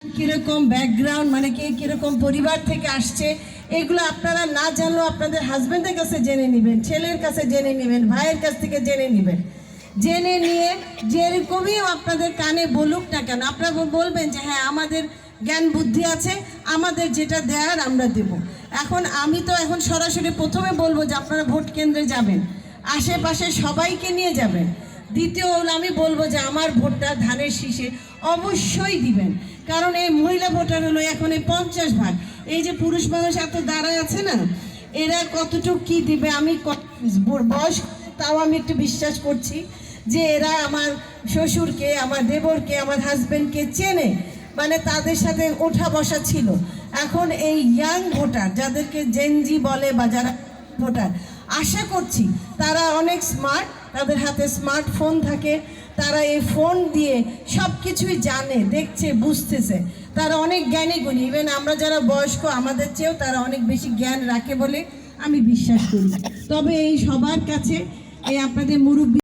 কিরকম ব্যাকগ্রাউন্ড মানে কে কিরকম পরিবার থেকে আসছে এগুলো আপনারা না জানলেও আপনাদের হাজবেন্ডের কাছে জেনে নেবেন, ছেলের কাছে জেনে নেবেন, ভাইয়ের কাছ থেকে জেনে নেবেন। জেনে নিয়ে যেরকমই আপনাদের কানে বলুক না কেন আপনারা বলবেন যে হ্যাঁ আমাদের জ্ঞান বুদ্ধি আছে, আমাদের যেটা দেয়ার আমরা দেব। এখন আমি তো এখন সরাসরি প্রথমে বলবো যে আপনারা ভোট কেন্দ্রে যাবেন, আশেপাশে সবাইকে নিয়ে যাবেন। দ্বিতীয় হলো আমি বলবো যে আমার ভোটটা ধানের শীষে অবশ্যই দিবেন, কারণ এই মহিলা ভোটার হলো এখন এই 50 ভাগ। এই যে পুরুষ মানুষ এত দাঁড়ায় আছে না, এরা কতটুকু কি দিবে আমি বয়স তাও আমি একটু বিশ্বাস করছি যে এরা আমার শ্বশুরকে, আমার দেবরকে, আমার হাজবেন্ডকে চেনে, মানে তাদের সাথে ওঠা বসা ছিল। এখন এই ইয়াং ভোটার যাদেরকে জেনজি বলে বা যারা ভোটার, আশা করছি তারা অনেক স্মার্ট, তাদের হাতে স্মার্টফোন থাকে, তারা এই ফোন দিয়ে সব কিছুই জানে, দেখছে, বুঝতেছে, তারা অনেক জ্ঞানী গুণী। ইভেন আমরা যারা বয়স্ক আমাদের চেয়েও তারা অনেক বেশি জ্ঞান রাখে বলে আমি বিশ্বাস করি। তবে এই সবার কাছে এই আপনাদের মুরব্বী